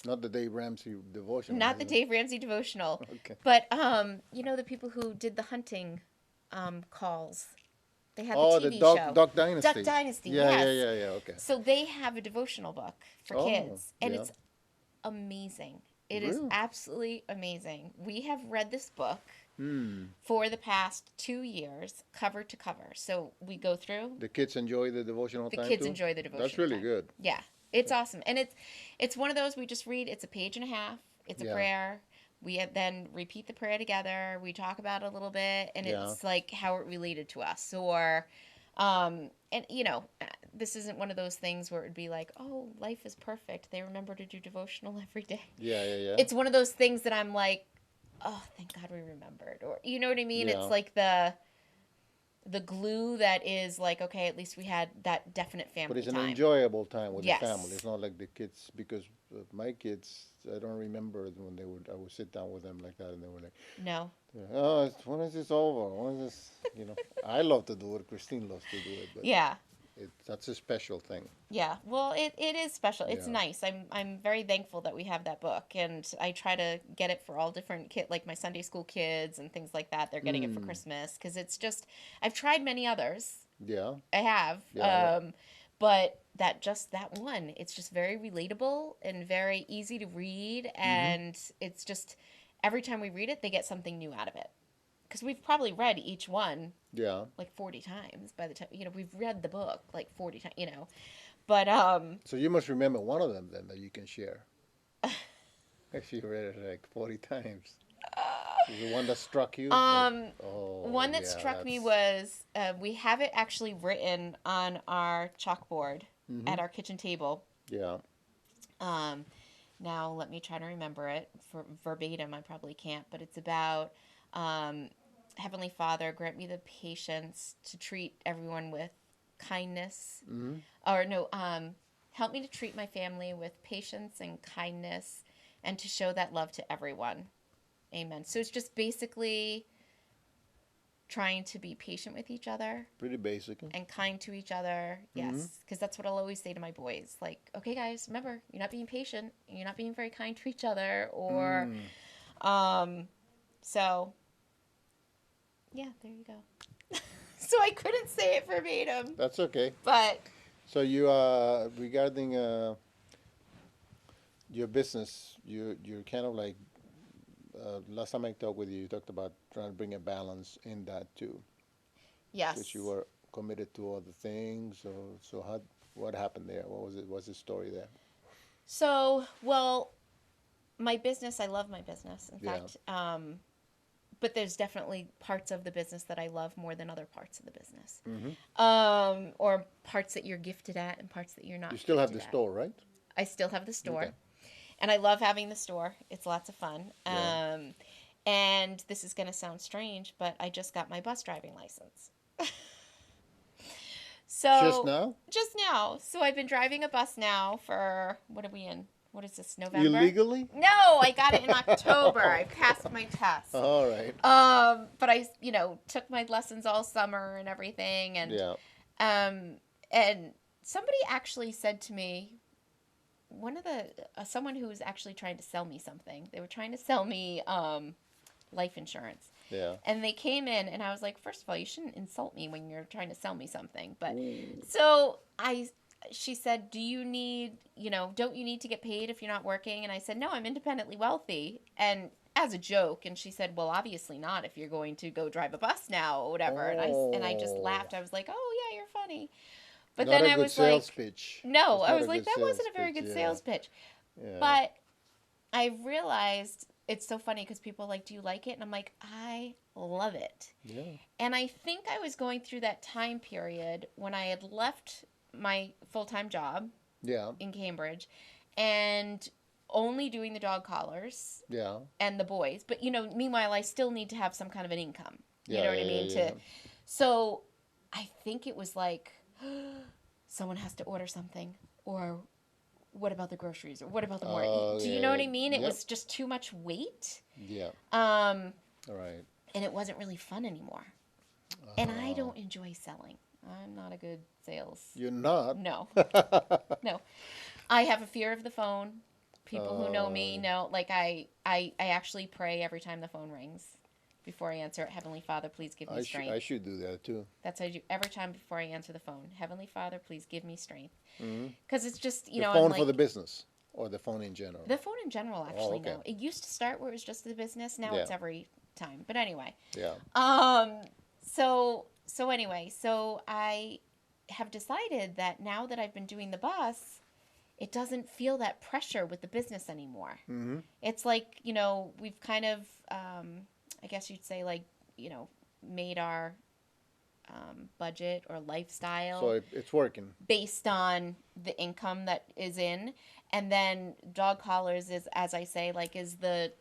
Not the Dave Ramsey devotional, not the is it? Dave Ramsey devotional, Okay. but the people who did the hunting calls. They had the Oh, the TV show. Duck Duck Dynasty. Dynasty, Yeah, yeah, yes. yeah, yeah. Okay. So they have a devotional book for Oh, kids, and yeah. it's amazing. It is Really? absolutely amazing. We have read this book Hmm. for the past 2 years, cover to cover. So we go through. The kids enjoy the devotional The time kids too? enjoy the devotional That's really time. good. Yeah, it's awesome, and it's one of those we just read. It's a page and a half. It's a Yeah. prayer. We then repeat the prayer together. We talk about it a little bit, and Yeah. it's like how it related to us, or and this isn't one of those things where it would be like, oh, life is perfect. They remember to do devotional every day. Yeah. It's one of those things that I'm like, oh, thank God we remembered. Or, you know what I mean? Yeah. It's like the glue that is like, okay, at least we had that definite But family it's an time. enjoyable time with the Yes. family. It's not like the kids, because my kids, I don't remember when I would sit down with them like that, and they were like, No. oh, when is this over? When is this? I love to do it. Christine loves to do it, but Yeah. that's a special thing. Yeah. Well, it is special. It's Yeah. nice. I'm very thankful that we have that book, and I try to get it for all different like my Sunday school kids and things like that. They're getting it for Christmas because it's just I've tried many others. Yeah. I have. Yeah. But that one, it's just very relatable and very easy to read, and it's just every time we read it, they get something new out of it. Because we've probably read each one Yeah. like 40 times by the time, we've read the book like 40 times, But So you must remember one of them then that you can share. If you read it like 40 times. Is the one that struck you? one that struck me was we have it actually written on our chalkboard at our kitchen table. Yeah. Now let me try to remember it for verbatim. I probably can't, but it's about Heavenly Father, grant me the patience to treat everyone with kindness. Or no, help me to treat my family with patience and kindness, and to show that love to everyone. Amen. So it's just basically trying to be patient with each other. Pretty basic. And kind to each other. Yes. Because that's what I'll always say to my boys. Like, okay, guys, remember, you're not being patient. You're not being very kind to each other. Or, so, yeah, there you go. So I couldn't say it verbatim. That's okay. But. So you regarding your business, you're kind of like, last time I talked with you, you talked about trying to bring a balance in that too. Yes. Because you were committed to other things. So what happened there? What's the story there? So, well, my business, I love my business. In Yeah. fact, but there's definitely parts of the business that I love more than other parts of the business. Or parts that you're gifted at and parts that you're not. You still have the gifted at. store, right? I still have the store. Okay. And I love having the store. It's lots of fun. Yeah. And this is going to sound strange, but I just got my bus driving license. So Just now? Just now. So I've been driving a bus now for, what are we in? What is this, November? Illegally? No, I got it in October. I passed my test. All right. But I, took my lessons all summer and everything. And, Yeah. And somebody actually said to me, someone who was actually trying to sell me something. They were trying to sell me life insurance. Yeah. And they came in, and I was like, first of all, you shouldn't insult me when you're trying to sell me something. But so she said, do you need, don't you need to get paid if you're not working? And I said, no, I'm independently wealthy. And as a joke, and she said, well, obviously not if you're going to go drive a bus now or whatever. And I just laughed. I was like, oh yeah, you're funny. But Not then a I good was sales like, pitch. no, It's I not was a like, good that wasn't sales a very pitch, good yeah. sales pitch. Yeah. But I realized it's so funny because people are like, do you like it? And I'm like, I love it. Yeah. And I think I was going through that time period when I had left my full-time job Yeah. in Cambridge and only doing the dog collars Yeah. and the boys. But, meanwhile, I still need to have some kind of an income. You Yeah, know what I yeah, mean? yeah. So I think it was like, someone has to order something, or what about the groceries, or what about the mortgage? Do you know what I mean? It Yep. was just too much weight. Yeah. All right. And it wasn't really fun anymore. And I don't enjoy selling. I'm not a good sales. You're not? No. No. I have a fear of the phone. People who know me know, like I actually pray every time the phone rings before I answer it. Heavenly Father, please give me strength. I should do that too. That's what I do every time before I answer the phone. Heavenly Father, please give me strength. Because it's just, The I'm phone like, for the business or the phone in general? the phone in general, actually, okay. no. It used to start where it was just the business. Now Yeah. it's every time. But anyway. Yeah. So anyway, so I have decided that now that I've been doing the bus, it doesn't feel that pressure with the business anymore. Mm-hmm. It's like, we've kind of, I guess you'd say, like, made our budget or lifestyle So it's working. based on the income that is in. And then dog collars is, as I say, like is the,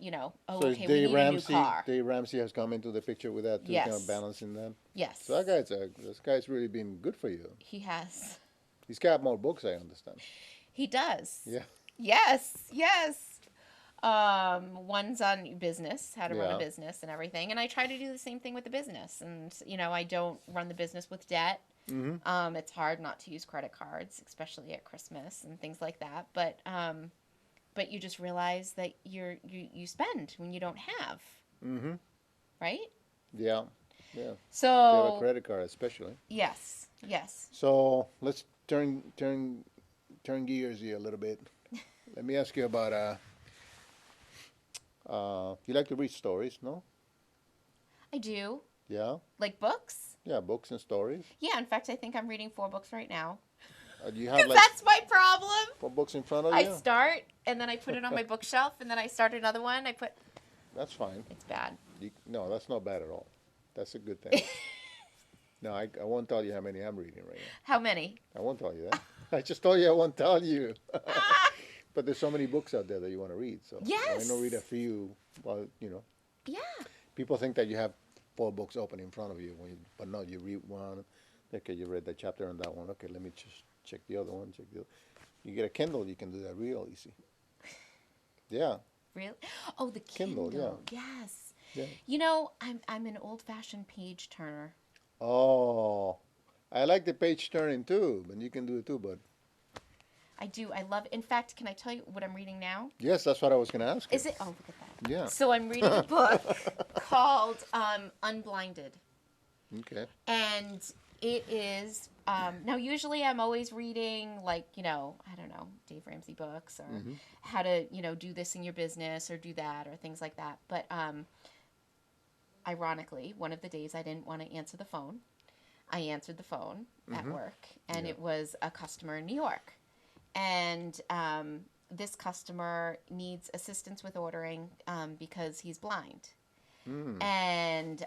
oh, So it's okay, we need a new car. Dave Ramsey has come into the picture with that too, kind of Yes. balancing that. Yes. So this guy's really been good for you. He has. He's got more books, I understand. He does. Yeah. Yes. Yes. One's on business, how to run Yeah. a business and everything. And I try to do the same thing with the business. And, I don't run the business with debt. Mm-hmm. It's hard not to use credit cards, especially at Christmas and things like that. But you just realize that you spend when you don't have, Mm-hmm. right? Yeah. Yeah. If you have a So credit card, especially. yes, yes. So let's turn gears here a little bit. Let me ask you about you like to read stories, no? I do. Yeah. Like books? Yeah, books and stories. Yeah, in fact, I think I'm reading 4 books right now. Do you have Because like that's my problem. 4 books in front of I you? start, and then I put it on my bookshelf, and then I start another one. That's fine. It's bad. No, that's not bad at all. That's a good thing. No, I won't tell you how many I'm reading right now. How many? I won't tell you that. I just told you I won't tell you. But there's so many books out there that you want to read. So Yes. why not read a few? Well, Yeah. people think that you have 4 books open in front of you, but no, you read one. Okay, you read that chapter on that one. Okay, let me just check the other one. Check the other. You get a Kindle, you can do that real easy. Yeah. Really? Oh, the Kindle, Kindle. Yes. Yeah. I'm an old-fashioned page turner. Oh, I like the page turning too, but you can do it too, bud. I do. I love. In fact, can I tell you what I'm reading now? Yes, that's what I was going to ask you. Is it? Oh, look at that. Yeah. So I'm reading a book called Unblinded. Okay. And it is now usually I'm always reading like I don't know, Dave Ramsey books or how to do this in your business or do that or things like that, but ironically one of the days I didn't want to answer the phone. I answered the phone at work, and it was a customer in New York, and this customer needs assistance with ordering because he's blind. And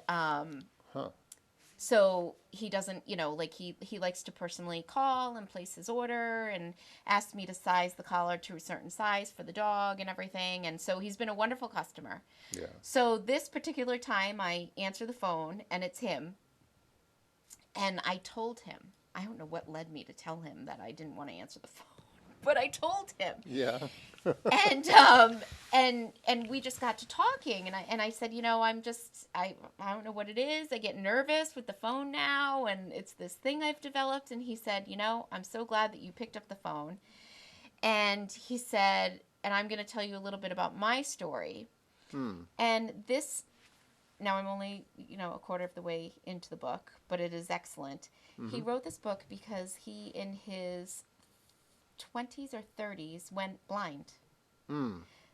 so he doesn't, like he likes to personally call and place his order and asked me to size the collar to a certain size for the dog and everything. And so he's been a wonderful customer. Yeah. So this particular time I answer the phone and it's him. And I told him, I don't know what led me to tell him that I didn't want to answer the phone, but I told him. Yeah. And we just got to talking, and I said, I don't know what it is. I get nervous with the phone now, and it's this thing I've developed. And he said, I'm so glad that you picked up the phone. And he said, and I'm going to tell you a little bit about my story. And this, now I'm only, a quarter of the way into the book, but it is excellent. He wrote this book because he, in his 20s or 30s, went blind.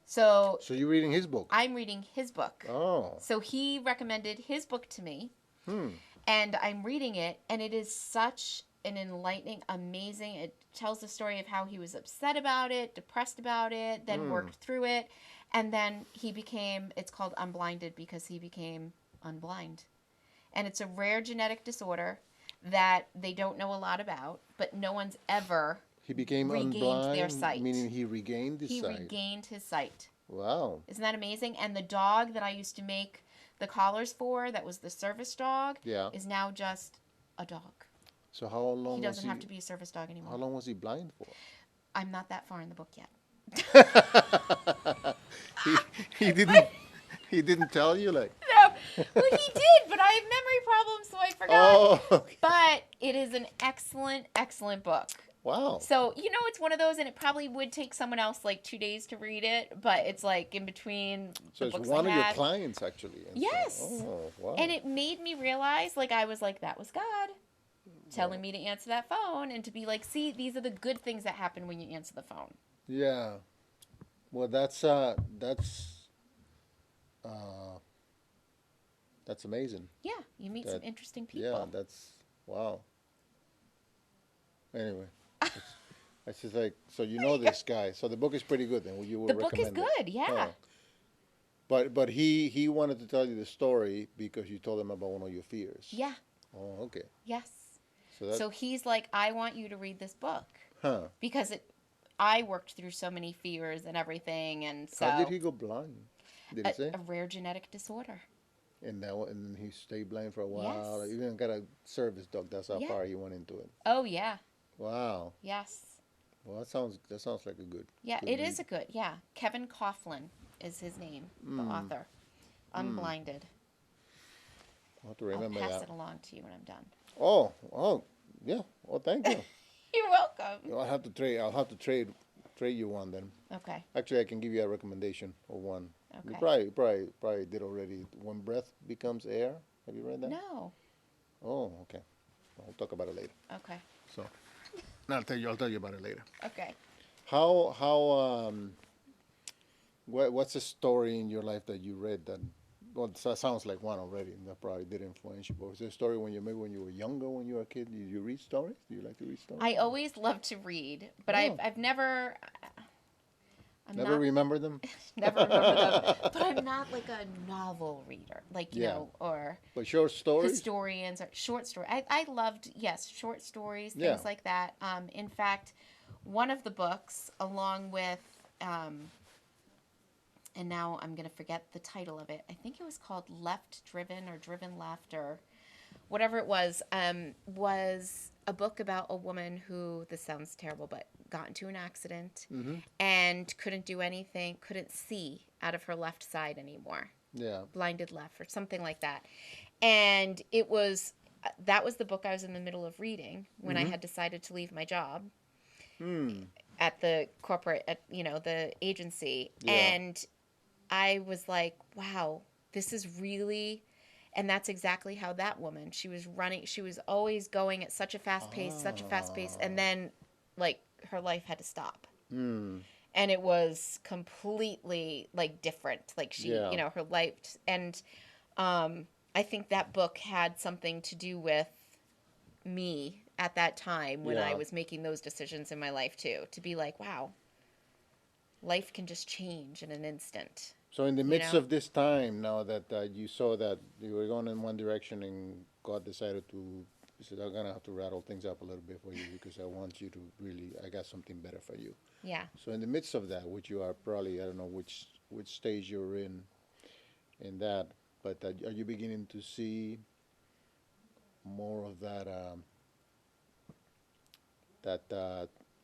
So you're reading his book? I'm reading his book. Oh. So he recommended his book to me, and I'm reading it, and it is such an enlightening, amazing. It tells the story of how he was upset about it, depressed about it, then worked through it, and then it's called Unblinded because he became unblind. And it's a rare genetic disorder that they don't know a lot about, but no one's ever He became regained unblind, their sight. meaning he regained his sight. He regained his sight. Wow. Isn't that amazing? And the dog that I used to make the collars for, that was the service dog, is now just a dog. So how long He doesn't have to be a service dog anymore. How long was he blind for? I'm not that far in the book yet. He didn't tell you, like. No, well, he did, but I have memory problems, so I forgot. Oh. Okay. But it is an excellent, excellent book. Wow. So, it's one of those, and it probably would take someone else like 2 days to read it, but it's like in between So the it's books one I of your had. clients, actually. And Yes. So, oh, wow. And it made me realize, like, I was like, that was God telling me to answer that phone, and to be like, see, these are the good things that happen when you answer the phone. Yeah. Well, that's amazing. Yeah, you meet some interesting people. Yeah, that's wow. Anyway, it's just like, so this guy. So the book is pretty good then. You would The book is recommend it. good, yeah. But he wanted to tell you the story because you told him about one of your fears. Yeah. Oh, okay. Yes. So that, So he's like, I want you to read this book huh? because I worked through so many fears and everything, and How did so he go blind? Did he say? a rare genetic disorder. And now, and he stayed blind for a while. Yes. Even got a service dog. That's how Yeah. far he went into it. Oh yeah. Wow. Yes. Well, that sounds like a Yeah, good it read. is a good. Yeah. Kevin Coughlin is his name, the Hmm. author. Hmm. Unblinded. I'll have to I'll remember pass that. it along to you when I'm done. Oh, yeah. Well, thank you. You're welcome. I'll have to trade. Trade you one then. Okay. Actually, I can give you a recommendation of one. You Okay. probably did already. When breath becomes air. Have you read that? No. Oh, okay. I'll talk about it later. Okay. So, no, I'll tell you about it later. Okay. How what's a story in your life that you read that? Well, that sounds like one already. That probably did influence you. But was there a story when you were younger, when you were a kid? Did you read stories? Do you like to read stories? I always love to read, but Oh, I've never. I'm never not remember them. never remember them, but I'm not like a novel reader, like Yeah, or but short stories. historians or short story. I loved, yes, short stories, Yeah. things like that. In fact, one of the books, along with, and now I'm gonna forget the title of it. I think it was called Left Driven or Driven Left or whatever it was a book about a woman who, this sounds terrible, but got into an accident Mm-hmm. and couldn't do anything, couldn't see out of her left side anymore, Yeah. blinded left or something like that. And it was, that was the book I was in the middle of reading when I Mm-hmm. had decided to leave my job Hmm. at the corporate, at, the agency. Yeah. And I was like, wow, this is really, and that's exactly how that woman, she was running, she was always going at such a fast pace, and Ah. then like her life had to stop. Hmm. And it was completely like different. Like she, Yeah. her life, and I think that book had something to do with me at that time when I Yeah. was making those decisions in my life too, to be like, wow, life can just change in an instant, So in the you midst know? of this time, now that you saw that you were going in one direction and God decided to, he said, I'm gonna have to rattle things up a little bit for you because I want you to really, I got something better for you. Yeah. So in the midst of that, which you are probably, I don't know which stage you're in that, but are you beginning to see more of that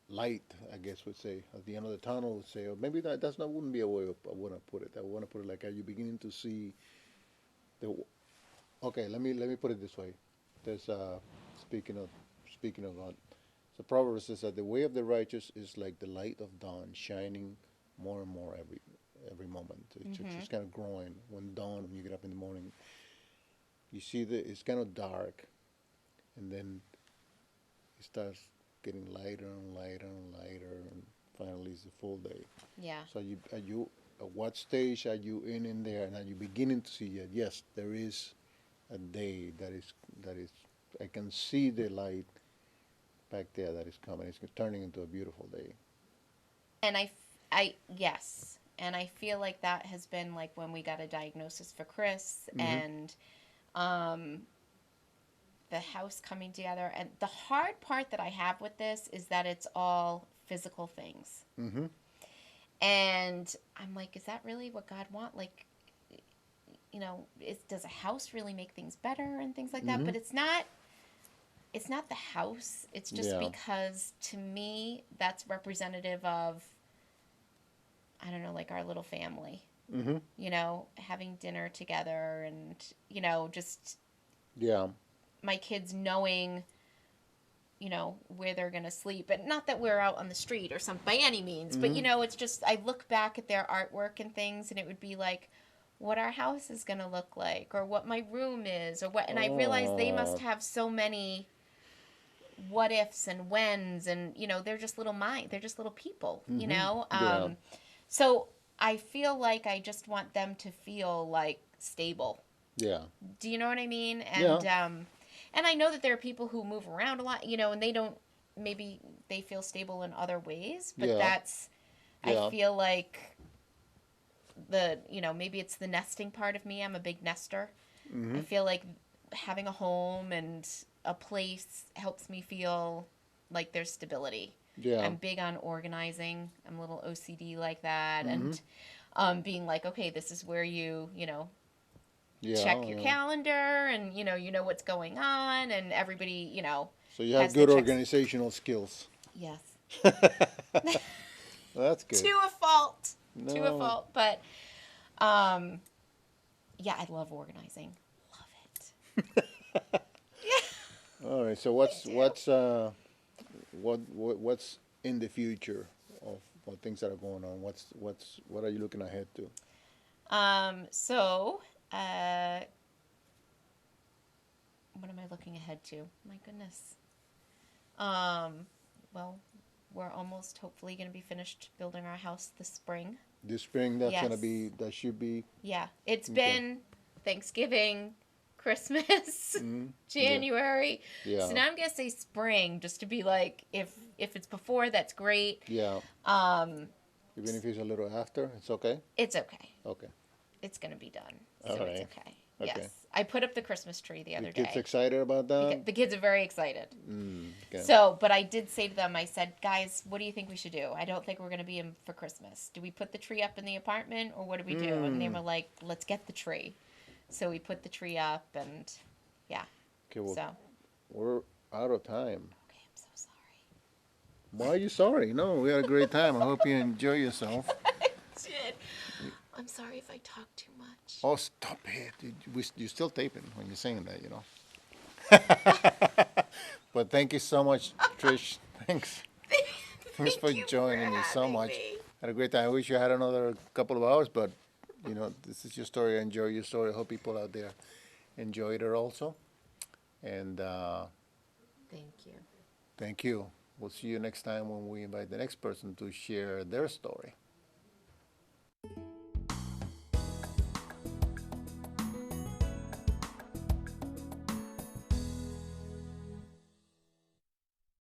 light, I guess would say, at the end of the tunnel, would say, or maybe that's not wouldn't be a way I want to put it. I want to put it like, are you beginning to see the? Okay, let me put it this way. There's speaking of speaking of God, the proverb says that the way of the righteous is like the light of dawn, shining more and more every moment. It's Mhm. just kind of growing. When dawn, when you get up in the morning, you see that it's kind of dark, and then it starts getting lighter and lighter and lighter, and finally it's the full day. Yeah. So are you at what stage are you in there, and are you beginning to see that yes, there is a day that is I can see the light back there that is coming. It's turning into a beautiful day. And yes. And I feel like that has been like when we got a diagnosis for Chris Mm-hmm. and the house coming together. And the hard part that I have with this is that it's all physical things. Mm-hmm. And I'm like, is that really what God wants? Like, does a house really make things better and things like that? Mm-hmm. But it's not the house. It's just Yeah. because to me that's representative of, I don't know, like our little family. Mm-hmm. Having dinner together and just Yeah. my kids knowing where they're going to sleep. And not that we're out on the street or something by any means, but Mm-hmm. it's just I look back at their artwork and things and it would be like what our house is going to look like or what my room is or what, and I realize they must Oh. have so many what ifs and whens, and they're just little people, Mm-hmm. Yeah. so I feel like I just want them to feel like stable. Yeah. Do you know what I mean? Yeah. And I know that there are people who move around a lot, and they don't, maybe they feel stable in other ways, but Yeah. I Yeah. feel like maybe it's the nesting part of me. I'm a big nester. I Mm-hmm. feel like having a home and a place helps me feel like there's stability. Yeah. I'm big on organizing. I'm a little OCD like that, Mm-hmm. and being like, okay, this is where you know, Yeah. check your calendar, and you know what's going on, and everybody, So you have has their good checks. organizational skills. Yes. That's good. To a fault. To a No. fault, but um, yeah, I love organizing. Love it. Yeah, All right. So I do. what's in the future of what things that are going on? What are you looking ahead to? So, uh, what am I looking ahead to? My goodness. Um, well, we're almost hopefully going to be finished building our house this spring. This spring, Yes. that should be Yeah. It's okay. been Thanksgiving, Christmas, Mm-hmm. Yeah. January. So Yeah. now I'm going to say spring just to be like if it's before, that's great. Yeah. Um, Even if it's a little after, it's okay. it's okay. Okay. It's going to be done. All So it's right. okay. Okay. Yes. I put up the Christmas tree the The other kids day. excited about that? The kids are very excited. Okay. So, but I did say to them, I said, guys, what do you think we should do? I don't think we're going to be in for Christmas. Do we put the tree up in the apartment or what do we do? And they were like, let's get the tree. So we put the tree up and yeah. Okay. Well, So, we're out of time. okay, I'm so sorry. Why are you sorry? No, we had a great time. I hope you enjoy yourself. I did. I'm sorry if I talk too much. Oh, stop it. You're still taping when you're saying that, you know. But thank you so much, Trish. Thanks. Thanks for Thank you joining me so having much. me. Had a great time. I wish you had another couple of hours, but this is your story. I enjoy your story. I hope people out there enjoyed it also. And Thank you. thank you. We'll see you next time when we invite the next person to share their story.